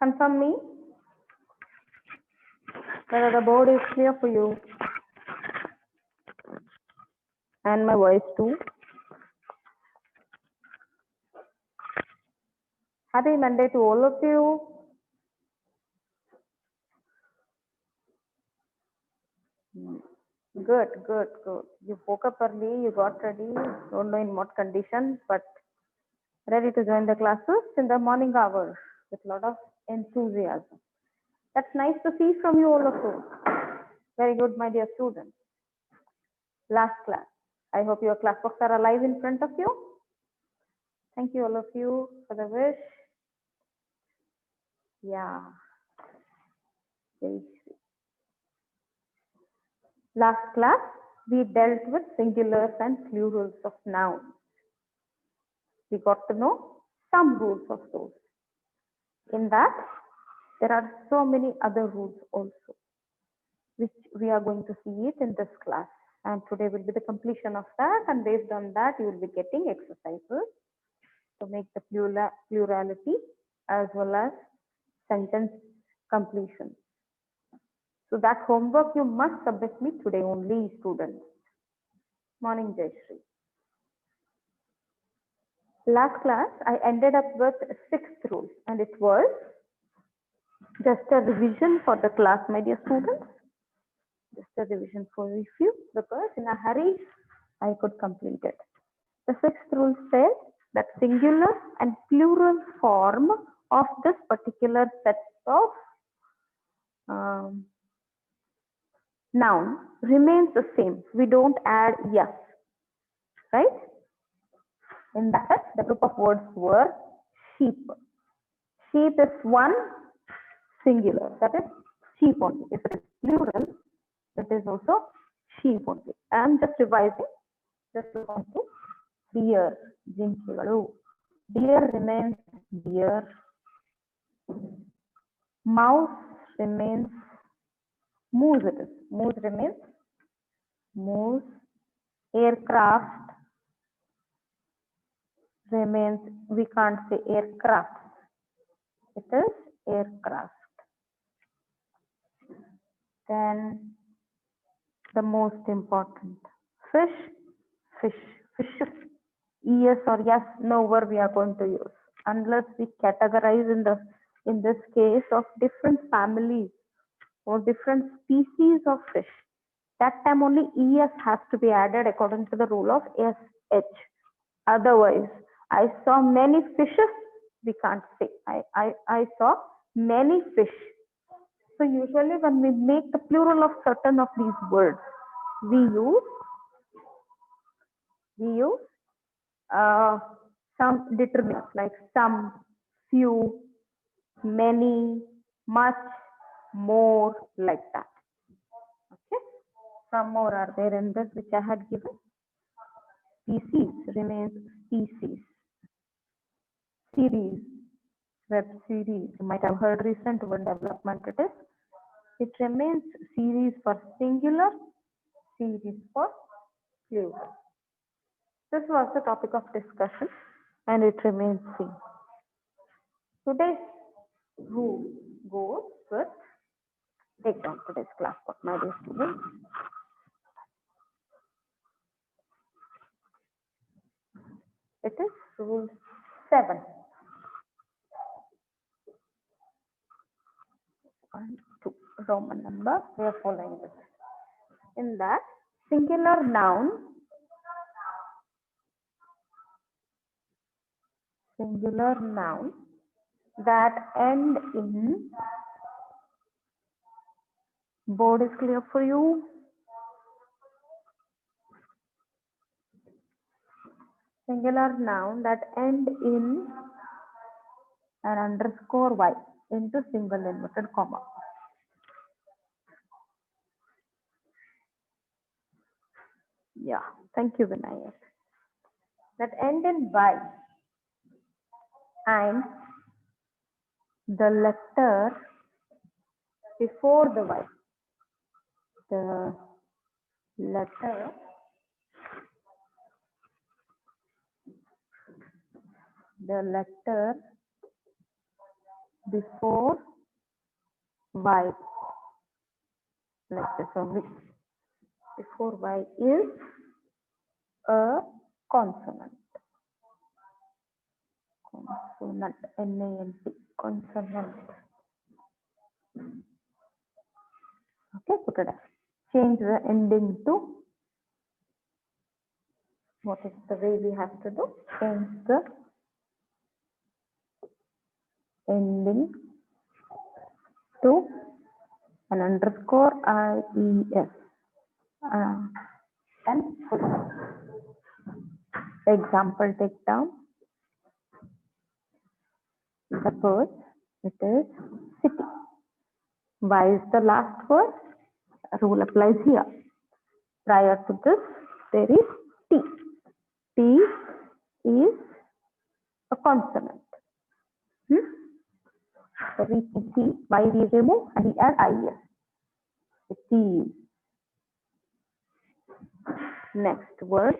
confirm me whether the board is clear for you and my voice too. Happy Monday to all of you. Good, good, good. You woke up early, you got ready, don't know in what condition, but ready to join the classes in the morning hours with a lot of enthusiasm. That's nice to see from you all of you. Very good, my dear students. Last class. I hope your class books are alive in front of you. Thank you all of you for the wish. Yeah. Last class, we dealt with singulars and plurals of nouns. We got to know some rules of those. In that, there are so many other rules also, which we are going to see it in this class. And today will be the completion of that. And based on that, you will be getting exercises to make the plurality as well as sentence completion. So that homework you must submit me today only, students. Morning, Jayashree. Last class, I ended up with sixth rule, and it was just a revision for the class, my dear students. Just a revision for review, because in a hurry, I could complete it. The sixth rule says that singular and plural form of this particular set of noun remains the same. We don't add yes, right? In that, the group of words were sheep. Sheep is one singular, that is sheep only. If it is plural, it is also sheep only. I am just revising, just to come to deer, ಜಿಂಕೆಗಳು. Deer remains deer. Mouse remains moose. It is moose remains moose. Aircraft remains, we can't say aircraft. It is aircraft. Then the most important, fish, fish, fishes. Yes or yes, no word we are going to use unless we categorize in this case of different families or different species of fish. That time only es has to be added according to the rule of sh. Otherwise, I saw many fishes. We can't say. I saw many fish. So usually when we make the plural of certain of these words, we use some determinants like some, few, many, much, more, like that. Okay. Some more are there in this which I had given. Species remains species. Series, web series. You might have heard recent word development it is. It remains series for singular, series for plural. This was the topic of discussion and it remains same. Today's rule goes with, take down today's class book, my dear students. It is rule 7. 1, 2, Roman number, we are following this. In that, singular noun that end in, board is clear for you? Singular noun that end in an underscore y into single inverted comma. Yeah, thank you, Vinayak. That end in y and the letter before the y. The letter before y. Let's say so before y is a consonant. Consonant, N-A-N-T, consonant. Okay, put it up. Change the ending to, what is the way we have to do? Change the ending to an underscore IES. And put the example take down. Suppose it is city. Y is the last word. Rule applies here. Prior to this, there is T. T is a consonant. So we T, Y we remove and we add IES. T. Next word,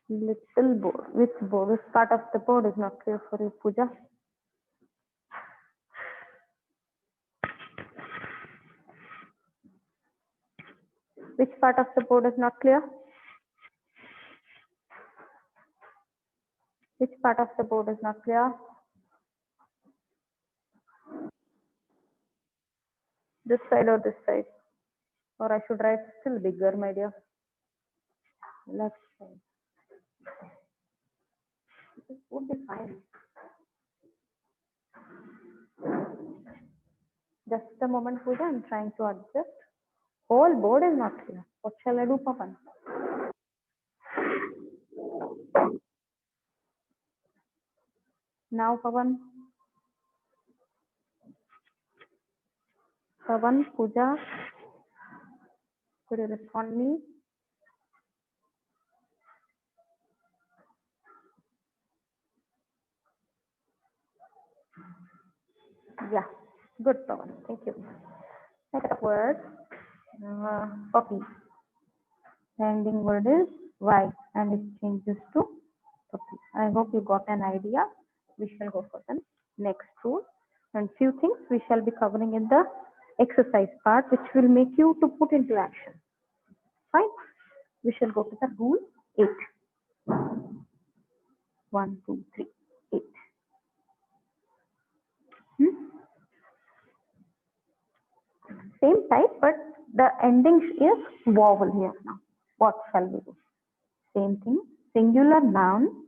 little board. Which board? Which part of the board is not clear for you, Pooja? Which part of the board is not clear? Which part of the board is not clear? This side or this side? Or I should write still bigger, my dear. Left side. This would be fine. Just a moment, Pooja. I'm trying to adjust. Whole board is not clear. What shall I do, Pavan? Now, Pavan. Pavan, Pooja. Could you respond me? Yeah. Good, Pavan. Thank you. Next word, puppy. The ending word is Y and it changes to puppy. I hope you got an idea. We shall go for the next rule and few things we shall be covering in the exercise part which will make you to put into action. Fine. We shall go to the rule 8. 1, 2, 3, 8. Same type, but the ending is vowel here now. What shall we do? Same thing. Singular noun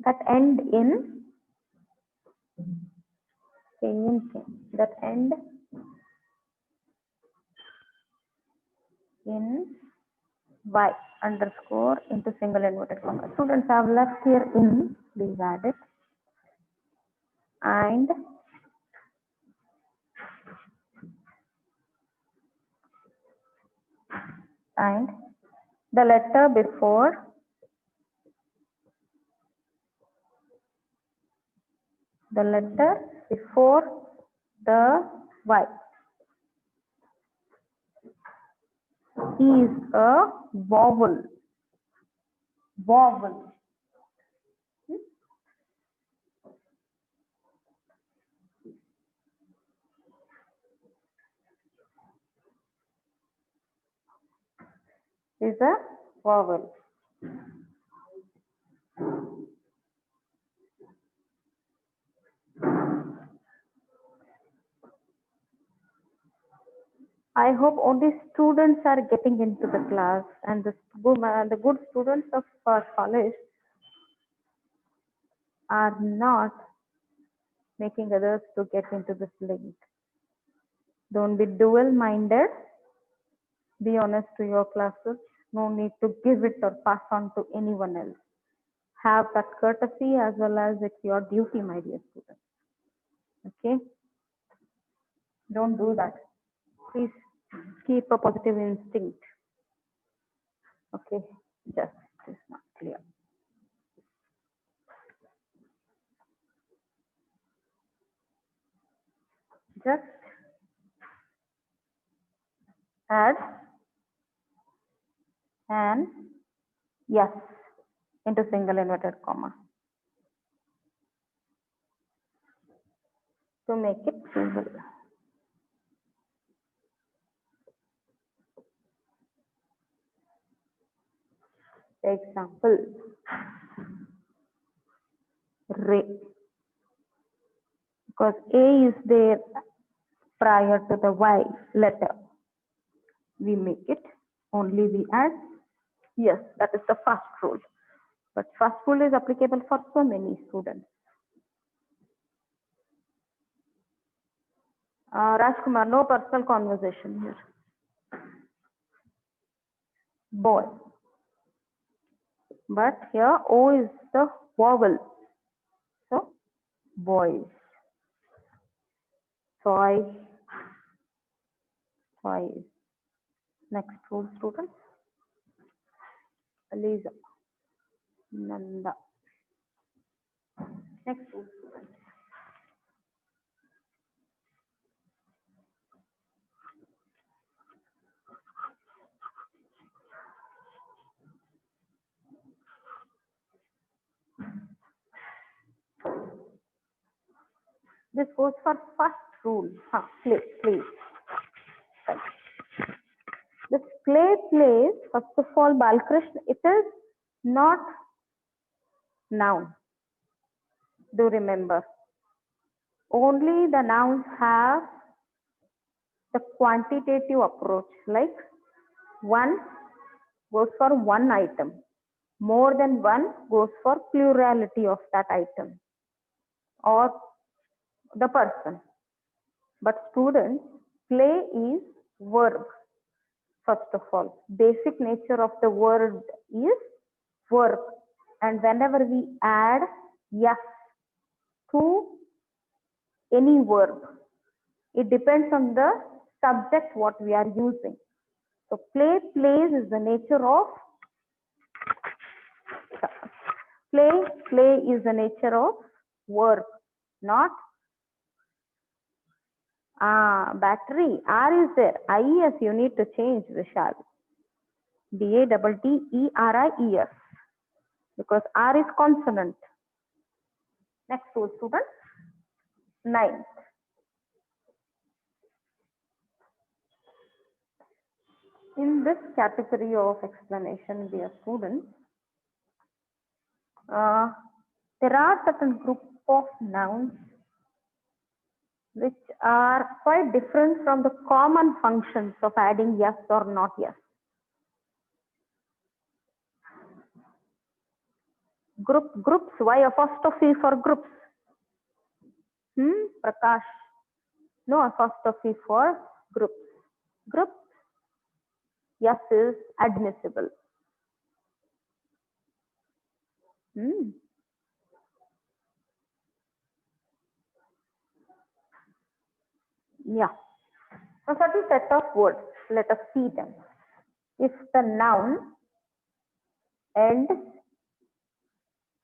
that end in same thing. That end in Y underscore into single inverted comma. Students have left here in, please add it. And the letter before the Y is a vowel. Vowel. Is a vowel. I hope all the students are getting into the class and the good students of college are not making others to get into this link. Don't be dual-minded. Be honest to your classes. No need to give it or pass on to anyone else. Have that courtesy as well as it's your duty, my dear students. Okay? Don't do that. Please keep a positive instinct. Okay? Just is not clear. Just add an yes into single inverted comma to make it single. Example, Ray, because A is there prior to the Y letter. We make it, only we add yes, that is the first rule. But first rule is applicable for so many students. Rajkumar, no personal conversation here. Boy. But here O is the vowel. So, boys. Toy. Toys. Next rule, students. Lisa. Nanda. Next rule, students. This goes for first rule. Play. This play plays, first of all, Balkrishna, it is not noun. Do remember. Only the nouns have the quantitative approach, like one goes for one item. More than one goes for plurality of that item or the person. But students, play is verb. First of all, basic nature of the word is verb, and whenever we add yes to any verb, it depends on the subject what we are using. So play, plays is the nature of play is the nature of verb, not battery. R is there. IES you need to change, Vishal. BATTERIES, because R is consonant. Next two students. 9th. In this category of explanation, dear students, there are certain group of nouns which are quite different from the common functions of adding yes or not yes. Groups, why apostrophe for groups? Prakash, no apostrophe for groups. Groups, yes is admissible. Yeah. So certain set of words, let us see them. If the noun ends,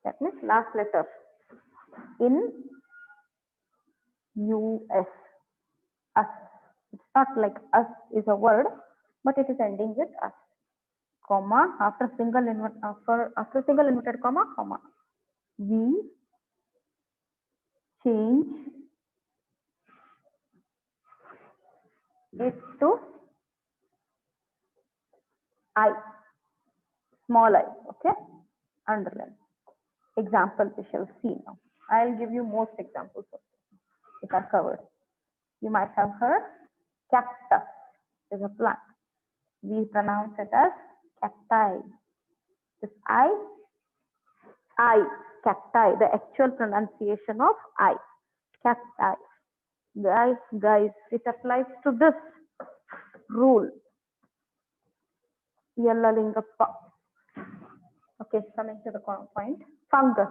that means last letter in US, us. It's not like us is a word, but it is ending with us. Comma after single inverted comma. We change it to I, small I. Okay, underline. Example we shall see now. I'll give you most examples of this. It are covered. You might have heard cactus is a plant. We pronounce it as cacti. This I, cacti, the actual pronunciation of I, cacti. Guys, it applies to this rule. Yalla Lingappa. Okay, coming to the point. Fungus.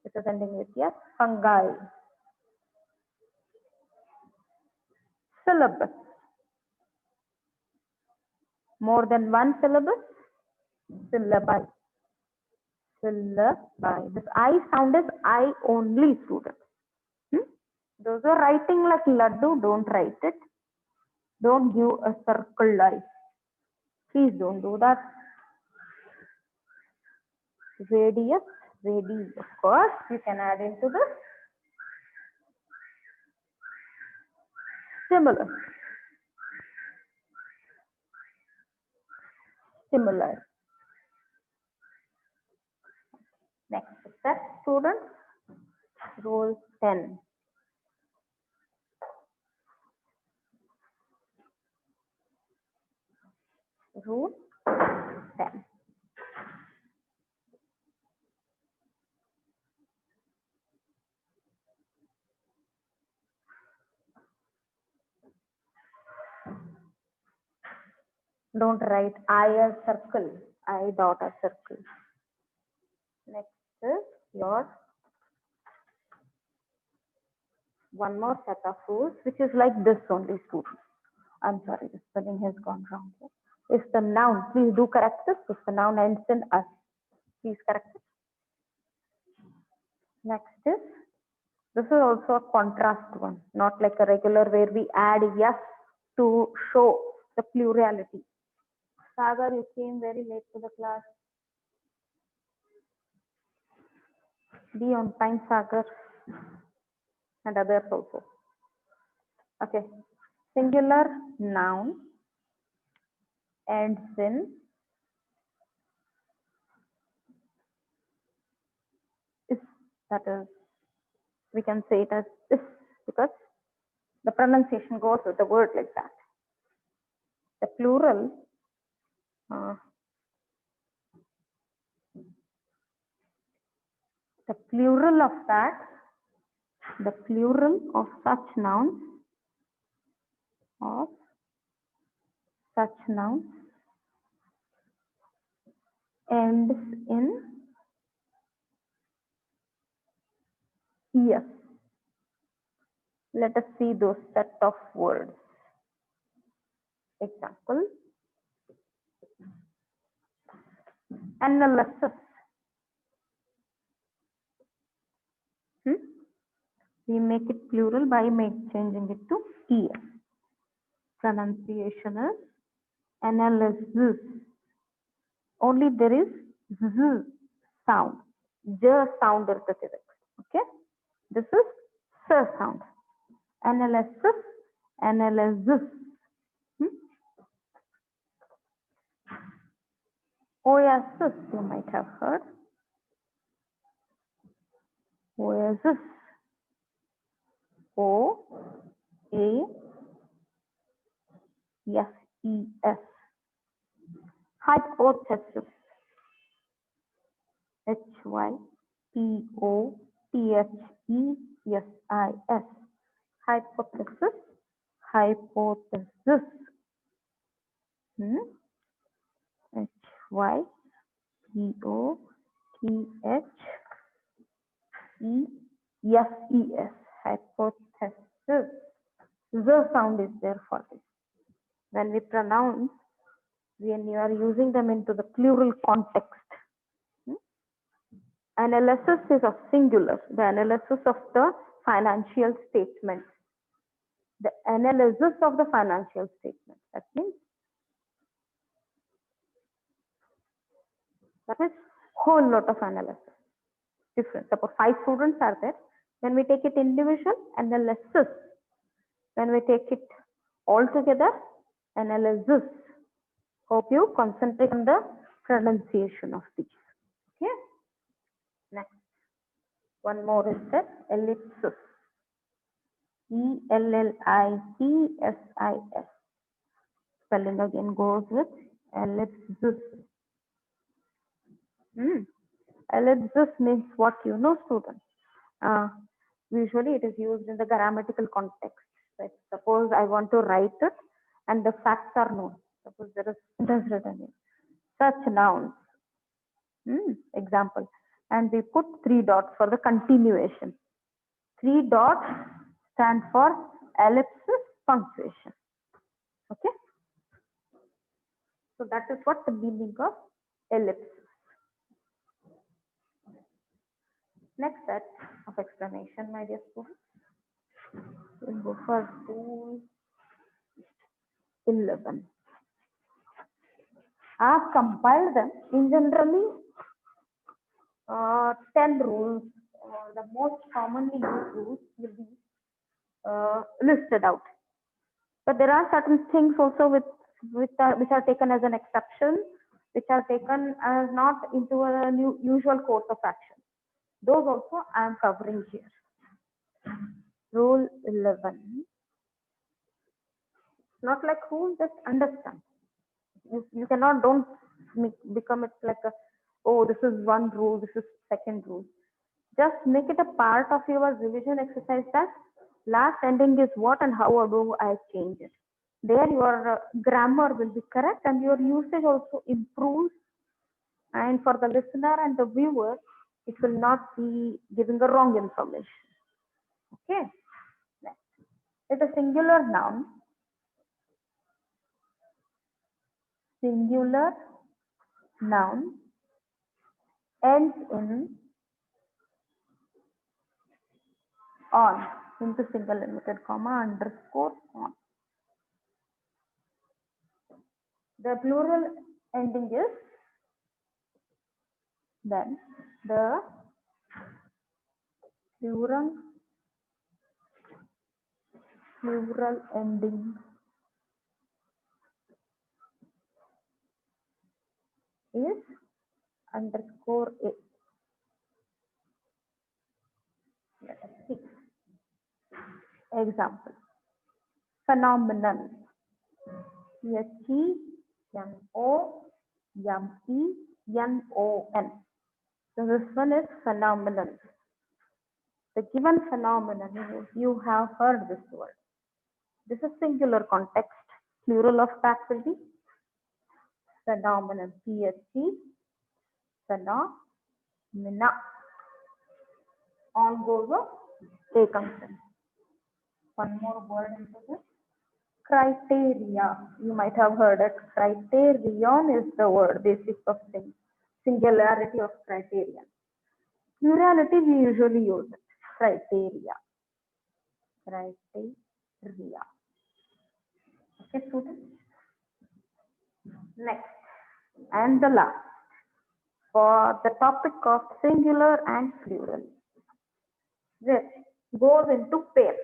It is ending with yes. Fungi. Syllabus. More than one syllabus. Syllabi. Syllabi. This I sound is I only, students. Those are writing like laddu, don't write it. Don't give a circle I. Please don't do that. Radius, radii, of course, you can add into this. Similar. Similar. Next step, students. Rule 10. Rule 10. Don't write I as circle, I dot a circle. Next is your one more set of rules, which is like this only, students. I'm sorry, the spelling has gone wrong here. If the noun, please do correct this. If the noun ends in us, please correct it. Next is, this is also a contrast one, not like a regular where we add yes to show the plurality. Sagar, you came very late to the class. Be on time, Sagar, and others also. Okay, singular noun ends in is, that is, we can say it as is because the pronunciation goes with the word like that. The plural of that, the plural of such nouns ends in es. Let us see those set of words. Example, analysis. We make it plural by changing it to es. Pronunciation is analysis. Only there is z sound. J sound irritative. Okay. This is s sound. Analysis. Analysis. Oasis, you might have heard. Oasis. O-A-S-E-S. Hypothesis. Hypothesis. Hypothesis. Hypothesis. Hypotheses. Hypothesis. The sound is there for this. When we pronounce, when you are using them into the plural context, analysis is a singular, the analysis of the financial statement. The analysis of the financial statement. That means whole lot of analysis. Different. Suppose 5 students are there. When we take it individual, analysis. When we take it all together, analysis. Hope you concentrate on the pronunciation of these. Okay. Next. One more is that ellipsis. E-L-L-I-P-S-I-S. Spelling again goes with ellipsis. Ellipsis means what you know, students. Usually it is used in the grammatical context. Right? Suppose I want to write it and the facts are known. Suppose there is written in such nouns. Example. And we put 3 dots for the continuation. 3 dots stand for ellipsis punctuation. Okay. So that is what the meaning of ellipsis. Next set of explanation, my dear students. We'll go for rule 11. I have compiled them. In generally, 10 rules, the most commonly used rules will be listed out. But there are certain things also which are taken as an exception, which are taken as not into a usual course of action. Those also I am covering here. Rule 11. Not like rule, just understand. You cannot, don't become it like a, oh, this is one rule, this is second rule. Just make it a part of your revision exercise that last ending is what and how do I change it. There your grammar will be correct and your usage also improves. And for the listener and the viewer, it will not be giving the wrong information. Okay. Next. It's a singular noun. Singular noun ends in on into single inverted comma underscore on. The plural ending is then the plural ending is underscore a. Let us see. Example. Phenomenon. Phenomenon. So this one is phenomenon. The given phenomenon, you have heard this word. This is singular context. Plural of that will be phenomenon. Phenomena. On goes a comes in. One more word into this. Criteria. You might have heard it. Criterion is the word, basis of things. Singularity of criterion. Plurality we usually use it. Criteria. Criteria. Okay, students. Next. And the last. For the topic of singular and plural. This goes into pair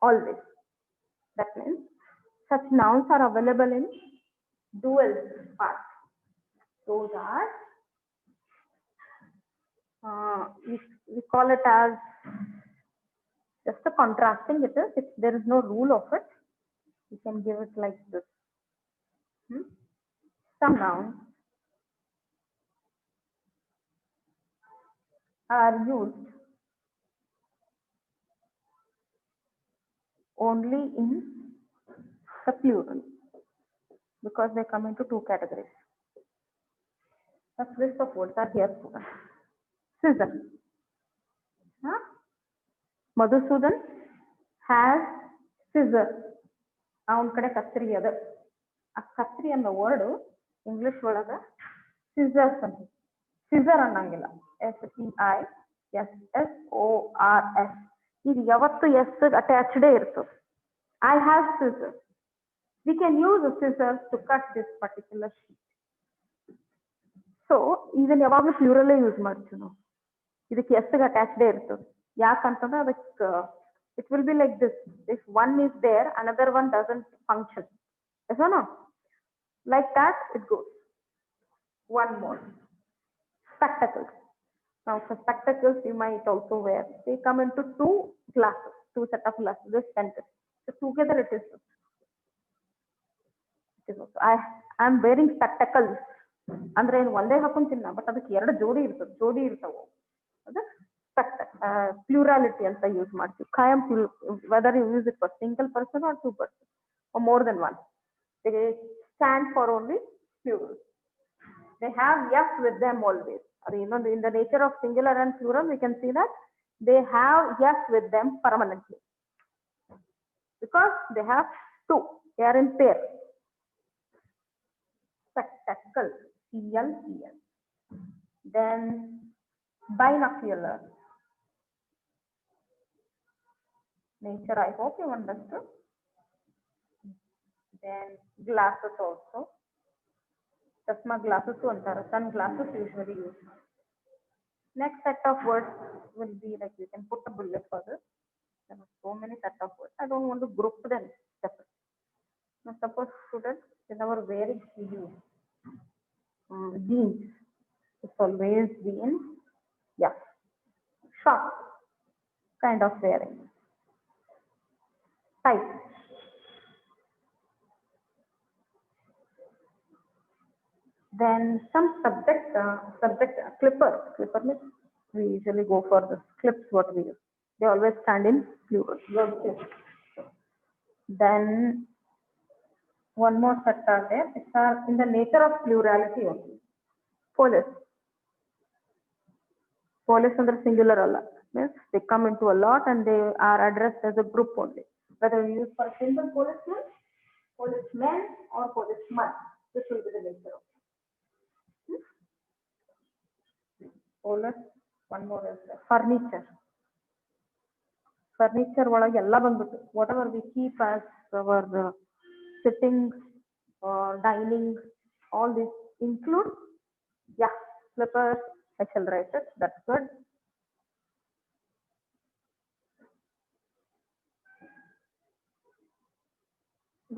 always. That means such nouns are available in dual parts. Those are, we call it as just a contrasting it is. If there is no rule of it, you can give it like this. Some nouns are used only in the plural because they come into two categories. A list of words are here. Scissor. Madhusudan has scissor. ಅವನ ಕಡೆ ಕತ್ರಿ ಅದ ಆ ಕತ್ರಿ ಅನ್ನೋ word English ಒಳಗ scissors ಅಂತ scissor ಅನ್ನಂಗಿಲ್ಲ SCISSORS ಇದು ಯಾವತ್ತು ಎಸ್ ಅಟ್ಯಾಚ್ಡೇ ಇರ್ತದೆ I have scissor we can use scissors to cut this particular sheet so ಇದನ್ನ ಯಾವಾಗಲೂ ಪ್ಲೂರಲ್ಲೇ ಯೂಸ್ ಮಾಡ್ತೀವಿ ನಾವು ಇದಕ್ಕೆ ಎಸ್ಗೆ ಅಟ್ಯಾಚ್ಡೇ ಇರ್ತದೆ ಯಾಕಂತಂದ್ರೆ ಅದಕ್ಕೆ it will be like this. If one is there, another one doesn't function. Yes or no? Like that, it goes. One more. Spectacles. Now, for spectacles, you might also wear. They come into two glasses, two set of glasses, this sentence. So together it is. I am wearing spectacles. ಅಂದ್ರೆ ಏನು ಒಂದೇ ಹಾಕೊಂತಿಲ್ಲ but ಅದಕ್ಕೆ ಎರಡು ಜೋಡಿ ಇರ್ತವೆ ಅದು plurality ಅಂತ use ಮಾಡ್ತೀವಿ ಖಾಯಂ whether you use it for single person or two person or more than one they stand for only plural they have yes with them always in the nature of singular and plural we can see that they have yes with them permanently because they have two they are in pair spectacle CL then binocular nature I hope you understood then glasses also chashma glasses antara sunglasses usually use Next set of words will be like you can put a bullet for this. There are so many set of words. I don't want to group them separate. Now suppose students in our wearing shoes, jeans, it's always been, yeah, short kind of wearing, tight. Then some clipper. Clipper means we usually go for the clips what we use. They always stand in plural. Then one more set are there. It's in the nature of plurality only. Police. Police under singular Allah. Means they come into a lot and they are addressed as a group only. Whether we use for a single policeman, policeman or policeman. This will be the nature of police. One more is furniture. Furniture ಒಳಗೆ ಎಲ್ಲ ಬಂದ್ಬಿಟ್ಟು whatever we keep as our sitting or dining, all this include, yeah, slippers. I shall write it. That's good.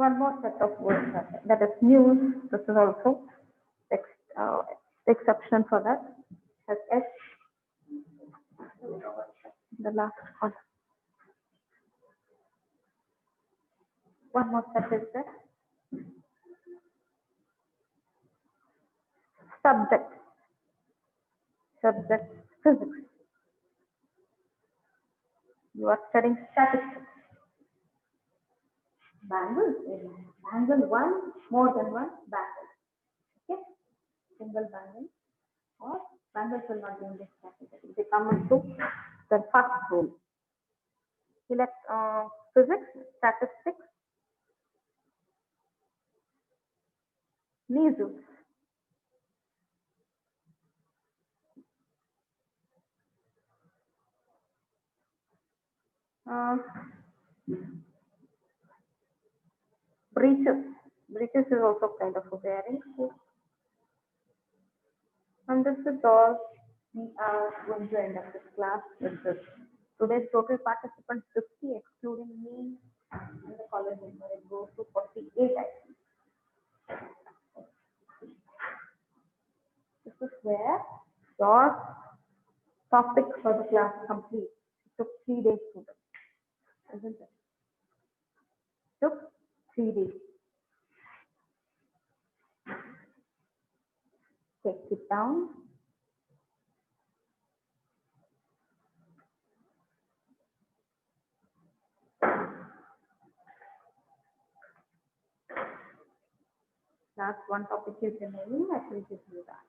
One more set of words that is news. This is also exception for that. Has S. The last one. One more set is there. Subject. Subject physics. You are studying statistics. Bangle. Bangle one, more than one bangle. Okay. Single bangle or bangles will not be in this category. They come into the first rule. Physics, statistics, measles. Breeches. Breeches is also kind of a wearing. And this is all we are going to end up this class with this. Today's total participants 50, excluding me and the college member. It goes to 48, I think. This is where your topic for the class complete. It took 3 days to do, isn't it? It took 3 days. Take it down. Last one topic is remaining. I will give you that.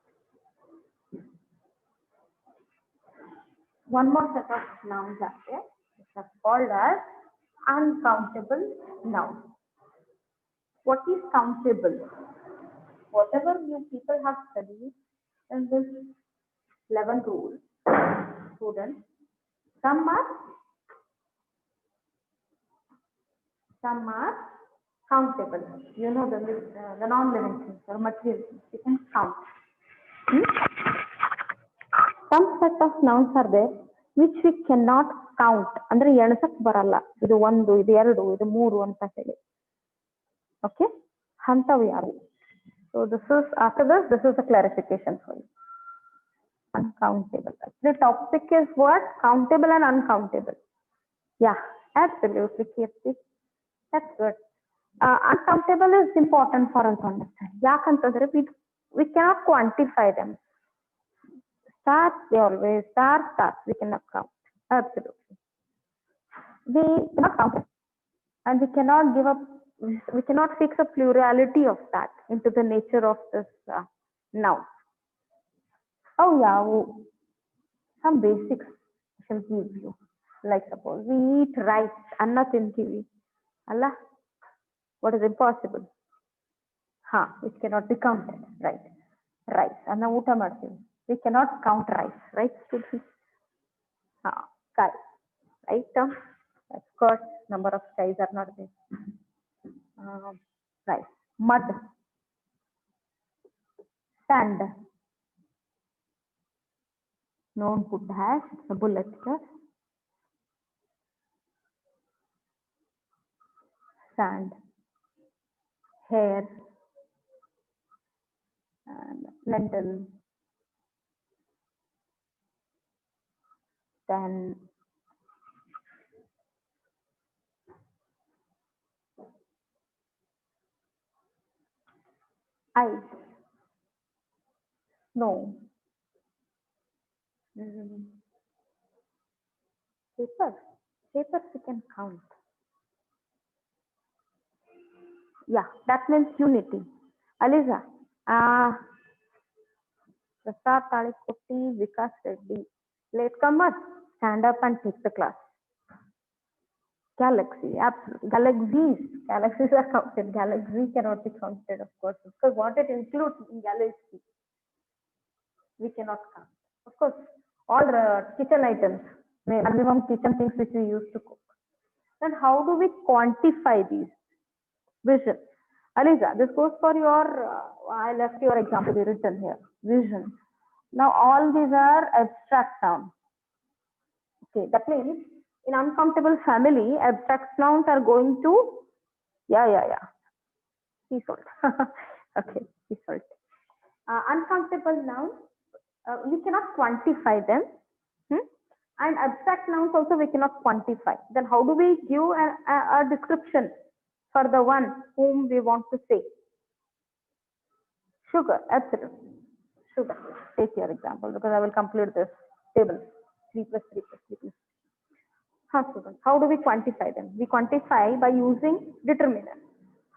One more set of nouns are there, which are called as uncountable nouns. What is countable? Whatever you people have studied in this 11 rule, students, some are countable. You know the non-living things or material things. You can count. Some set of nouns are there which we cannot count. ಅಂದ್ರೆ ಎಣಸಕ್ ಬರಲ್ಲ. ಇದು 1, ಇದು 2, ಇದು 3 ಅಂತ ಹೇಳಿ. Okay? ಅಂತವು ಯಾರು? So this is after this is a clarification for you. Uncountable. The topic is what? Countable and uncountable. Yeah, absolutely, Kirti. That's good. Uncountable is important for us to understand. Yakantandre we cannot quantify them. Stars, they always stars. We cannot count. Absolutely. We cannot count, and we cannot give up. We cannot fix a plurality of that into the nature of this noun. Oh yeah, some basics I shall give you. Like suppose we eat rice, anna tintivi. Allah, what is impossible? Which cannot be counted, right? Rice, anna uta martivi. We cannot count rice, right? Sky, right? Of course, number of skies are not there. Right. Mud, sand, Known put dash, it's a bullet here. Sand, hair, and lentil, then ice, snow, paper. Papers we can count. Yeah, that means unity. Aliza, Prasad Talikoti, Vikas Reddy, latecomers, stand up and take the class. Galaxy, absolutely. Galaxies are counted. Galaxy cannot be counted, of course, because what it includes in galaxy, we cannot count. Of course, all the kitchen items, minimum kitchen things which we use to cook. Then how do we quantify these? Vision. Aliza, this goes for your, I left your example written here, vision. Now all these are abstract nouns. Okay, that means in uncountable family, abstract nouns are going to, yeah. Sea salt. Okay, sea salt. Uncountable nouns, we cannot quantify them. And abstract nouns also we cannot quantify. Then how do we give a description for the one whom we want to say? Sugar, absolutely. Sugar. Take your example because I will complete this table. 3 plus 3 plus 3 plus. Students, how do we quantify them? We quantify by using determinants.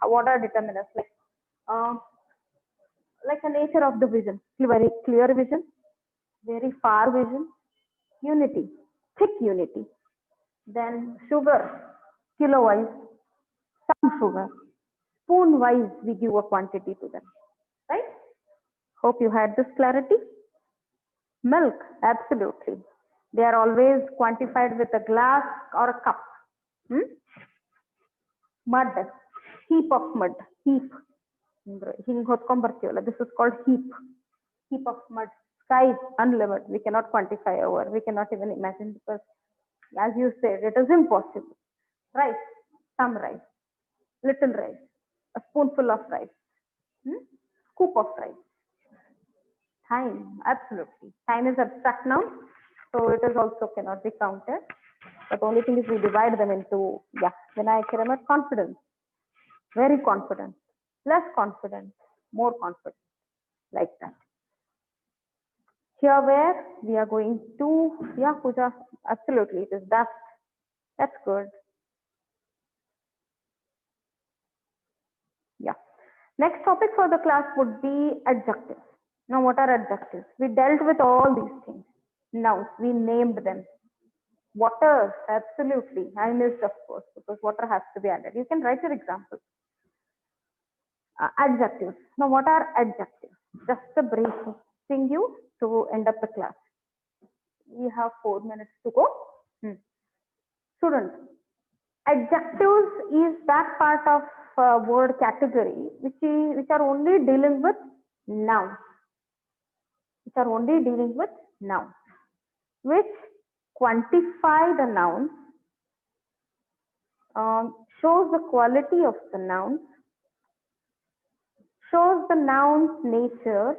What are determinants? Like the nature of the vision, very clear vision, very far vision, unity, thick unity. Then sugar, kilo wise, some sugar, spoon wise, we give a quantity to them, right? Hope you had this clarity. Milk, absolutely. They are always quantified with a glass or a cup. Mud, heap of mud, heap. This is called heap of mud. Sky is unlimited. We cannot quantify over. We cannot even imagine because, as you said, it is impossible. Rice, some rice, little rice, a spoonful of rice, scoop of rice. Time, absolutely. Time is abstract now, so it is also cannot be counted. But the only thing is we divide them into, when I care about confidence, very confident, less confident, more confident, like that. Here where we are going to, Pooja, absolutely, it is dust. That's good. Yeah. Next topic for the class would be adjectives. Now, what are adjectives? We dealt with all these things. Nouns, we named them. Water, absolutely. I missed, of course, because water has to be added. You can write your example. Adjectives. Now, what are adjectives? Just a briefing you to end up the class. We have 4 minutes to go. Students, adjectives is that part of word category which are only dealing with nouns. Which are only dealing with nouns. Which quantify the nouns, shows the quality of the nouns, shows the noun's nature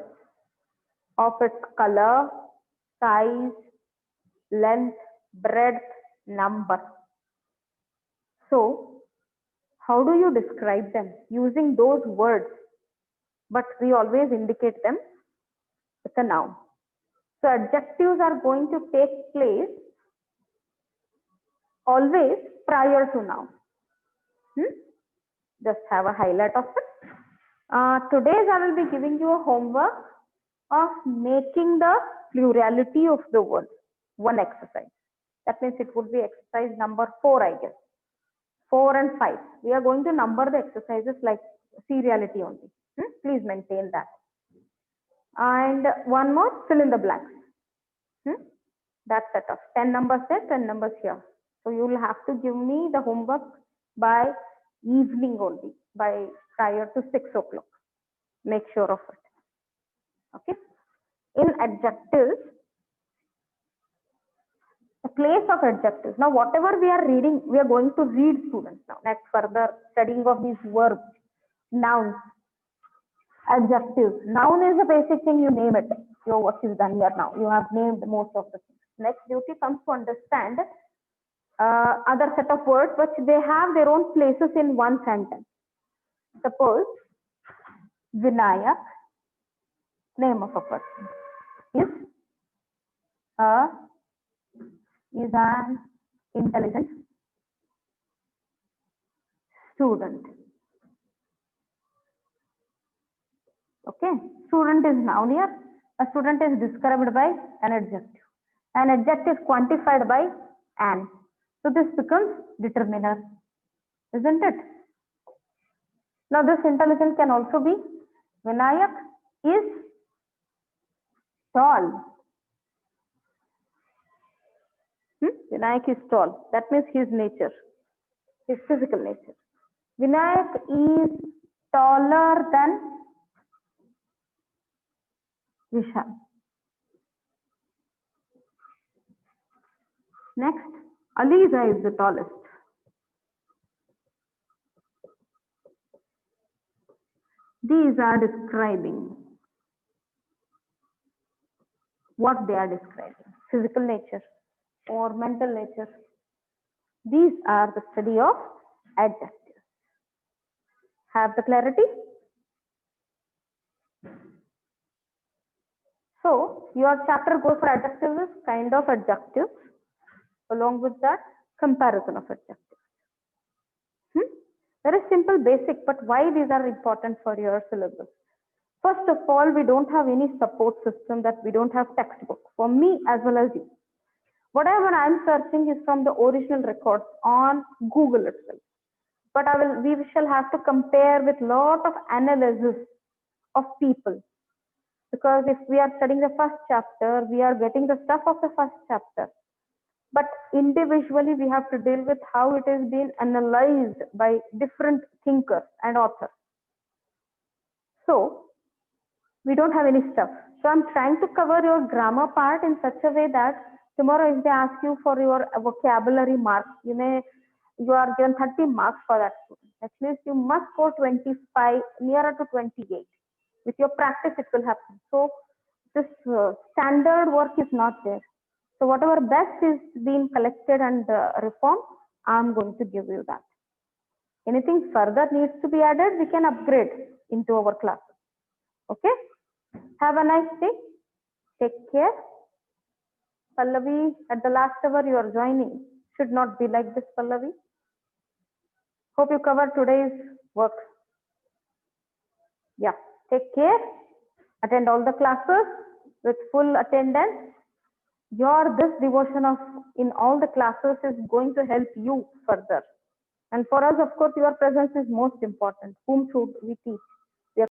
of its color, size, length, breadth, number. So, how do you describe them? Using those words, but we always indicate them with a noun. So, adjectives are going to take place always prior to noun. Just have a highlight of it. Today I will be giving you a homework of making the plurality of the word. One exercise. That means it would be exercise number 4, I guess. 4 and 5. We are going to number the exercises like seriality only. Please maintain that. And one more, fill in the blanks. That's set of 10 numbers there, 10 numbers here. So you will have to give me the homework by evening only, by prior to 6 o'clock. Make sure of it. Okay. In adjectives, place of adjectives. Now, whatever we are reading, we are going to read, students. Now, next further studying of these verbs, nouns, adjectives. Noun is the basic thing, you name it. Your work is done here now. You have named most of the things. Next duty comes to understand other set of words, but they have their own places in one sentence. Suppose Vinayak, name of a person, is an intelligent student. Okay, student is noun here. A student is described by an adjective. An adjective is quantified by an. So this becomes determiner, isn't it? Now this intelligent can also be Vinayak is tall. Vinayak is tall. That means his nature, his physical nature. Vinayak is taller than Vishal. Next, Aliza is the tallest. These are describing what they are describing, physical nature or mental nature. These are the study of adjectives. Have the clarity? So your chapter goes for adjectives, kind of adjectives, along with that comparison of adjectives. Very simple, basic, but why these are important for your syllabus? First of all, we don't have any support system, that we don't have textbook for me as well as you. Whatever I'm searching is from the original records on Google itself. But we shall have to compare with lot of analysis of people. Because if we are studying the first chapter, we are getting the stuff of the first chapter. But individually, we have to deal with how it is being analyzed by different thinkers and authors. So, we don't have any stuff. So, I'm trying to cover your grammar part in such a way that tomorrow if they ask you for your vocabulary marks, you are given 30 marks for that student. At least you must score 25, nearer to 28. With your practice, it will happen. So, this standard work is not there. So whatever best is being collected and reformed, I'm going to give you that. Anything further needs to be added, we can upgrade into our classes. Okay? Have a nice day. Take care. Pallavi, at the last hour you are joining. Should not be like this, Pallavi. Hope you covered today's work. Yeah. Take care. Attend all the classes with full attendance. This devotion in all the classes is going to help you further. And for us, of course, your presence is most important. Whom should we teach?